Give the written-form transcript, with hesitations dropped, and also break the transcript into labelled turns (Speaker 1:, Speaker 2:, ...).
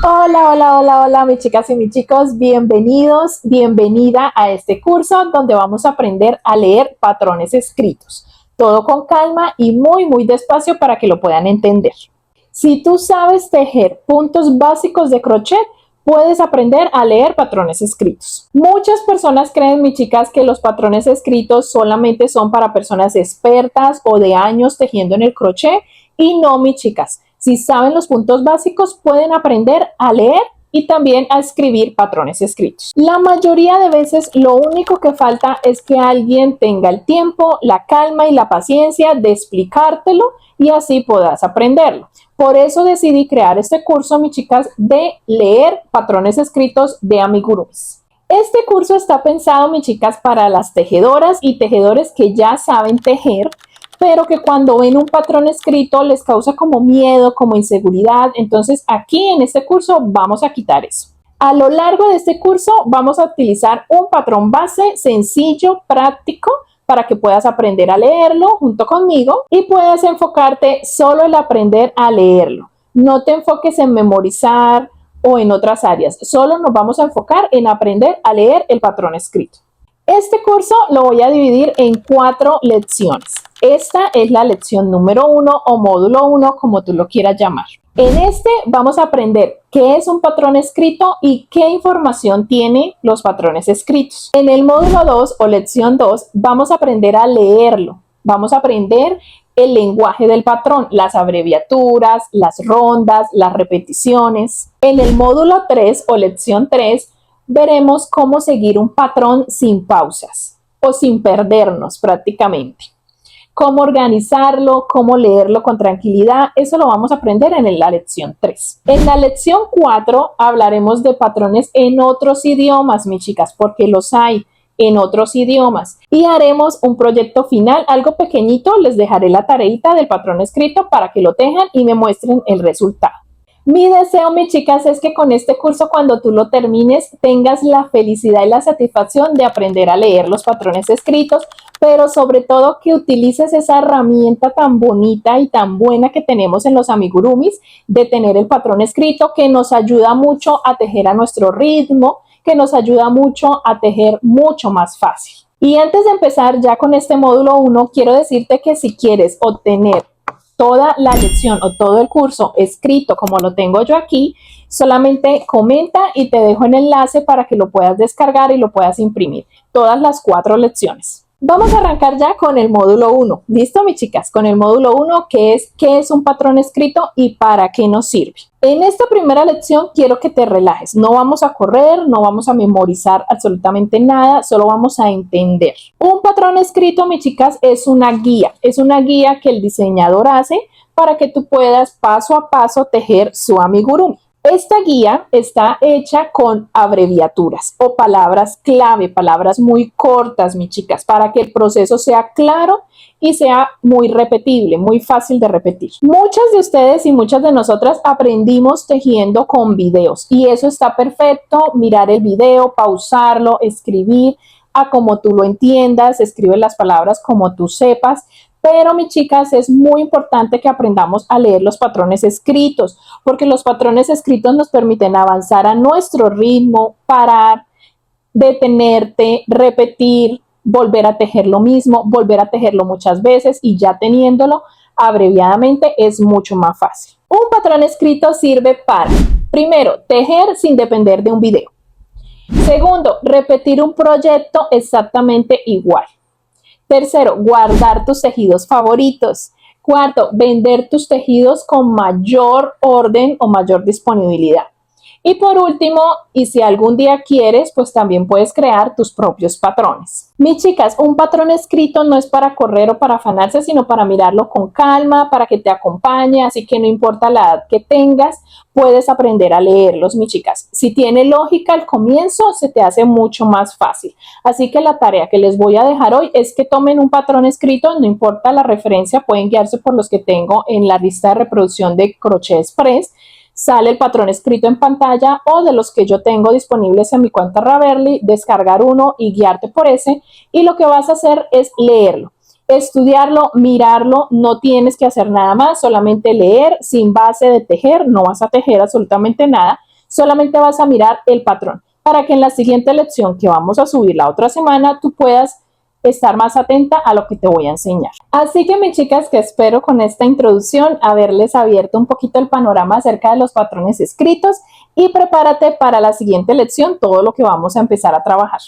Speaker 1: Hola, hola, hola, hola, mis chicas y mis chicos, bienvenidos, bienvenida a este curso donde vamos a aprender a leer patrones escritos. Todo con calma y muy despacio para que lo puedan entender. Si tú sabes tejer puntos básicos de crochet, puedes aprender a leer patrones escritos. Muchas personas creen, mis chicas, que los patrones escritos solamente son para personas expertas o de años tejiendo en el crochet y no, mis chicas. Si saben los puntos básicos, pueden aprender a leer y también a escribir patrones escritos. La mayoría de veces lo único que falta es que alguien tenga el tiempo, la calma y la paciencia de explicártelo y así puedas aprenderlo. Por eso decidí crear este curso, mis chicas, de leer patrones escritos de amigurumis. Este curso está pensado, mis chicas, para las tejedoras y tejedores que ya saben tejer, pero que cuando ven un patrón escrito les causa como miedo, como inseguridad. Entonces aquí en este curso vamos a quitar eso. A lo largo de este curso vamos a utilizar un patrón base sencillo, práctico, para que puedas aprender a leerlo junto conmigo y puedas enfocarte solo en aprender a leerlo. No te enfoques en memorizar o en otras áreas, solo nos vamos a enfocar en aprender a leer el patrón escrito. Este curso lo voy a dividir en 4 lecciones. Esta es la lección número 1 o módulo 1, como tú lo quieras llamar. En este vamos a aprender qué es un patrón escrito y qué información tienen los patrones escritos. En el módulo 2 o lección 2 vamos a aprender a leerlo. Vamos a aprender el lenguaje del patrón, las abreviaturas, las rondas, las repeticiones. En el módulo 3 o lección 3 veremos cómo seguir un patrón sin pausas o sin perdernos prácticamente. Cómo organizarlo, cómo leerlo con tranquilidad, eso lo vamos a aprender en la lección 3. En la lección 4 hablaremos de patrones en otros idiomas, mis chicas, porque los hay en otros idiomas. Y haremos un proyecto final, algo pequeñito, les dejaré la tareita del patrón escrito para que lo tejan y me muestren el resultado. Mi deseo, mis chicas, es que con este curso, cuando tú lo termines, tengas la felicidad y la satisfacción de aprender a leer los patrones escritos, pero sobre todo que utilices esa herramienta tan bonita y tan buena que tenemos en los amigurumis de tener el patrón escrito, que nos ayuda mucho a tejer a nuestro ritmo, que nos ayuda mucho a tejer mucho más fácil. Y antes de empezar ya con este módulo 1, quiero decirte que si quieres obtener toda la lección o todo el curso escrito como lo tengo yo aquí, solamente comenta y te dejo el enlace para que lo puedas descargar y lo puedas imprimir. Todas las 4 lecciones. Vamos a arrancar ya con el módulo 1. ¿Listo, mis chicas? Con el módulo 1, que es qué es un patrón escrito y para qué nos sirve. En esta primera lección quiero que te relajes. No vamos a correr, no vamos a memorizar absolutamente nada, solo vamos a entender. Un patrón escrito, mis chicas, es una guía. Es una guía que el diseñador hace para que tú puedas paso a paso tejer su amigurumi. Esta guía está hecha con abreviaturas o palabras clave, palabras muy cortas, mis chicas, para que el proceso sea claro y sea muy repetible, muy fácil de repetir. Muchas de ustedes y muchas de nosotras aprendimos tejiendo con videos y eso está perfecto, mirar el video, pausarlo, escribir a como tú lo entiendas, escribe las palabras como tú sepas. Pero, mis chicas, es muy importante que aprendamos a leer los patrones escritos, porque los patrones escritos nos permiten avanzar a nuestro ritmo, parar, detenerte, repetir, volver a tejer lo mismo, volver a tejerlo muchas veces y ya teniéndolo abreviadamente es mucho más fácil. Un patrón escrito sirve para, primero, tejer sin depender de un video. Segundo, repetir un proyecto exactamente igual. Tercero, guardar tus tejidos favoritos. Cuarto, vender tus tejidos con mayor orden o mayor disponibilidad. Y por último, y si algún día quieres, pues también puedes crear tus propios patrones. Mis chicas, un patrón escrito no es para correr o para afanarse, sino para mirarlo con calma, para que te acompañe, así que no importa la edad que tengas, puedes aprender a leerlos, mis chicas. Si tiene lógica al comienzo, se te hace mucho más fácil. Así que la tarea que les voy a dejar hoy es que tomen un patrón escrito, no importa la referencia, pueden guiarse por los que tengo en la lista de reproducción de Crochet Express. Sale el patrón escrito en pantalla o de los que yo tengo disponibles en mi cuenta Ravelry, descargar uno y guiarte por ese y lo que vas a hacer es leerlo, estudiarlo, mirarlo, no tienes que hacer nada más, solamente leer sin base de tejer, no vas a tejer absolutamente nada, solamente vas a mirar el patrón para que en la siguiente lección que vamos a subir la otra semana tú puedas estar más atenta a lo que te voy a enseñar. Así que mis chicas, que espero con esta introducción haberles abierto un poquito el panorama acerca de los patrones escritos y prepárate para la siguiente lección todo lo que vamos a empezar a trabajar.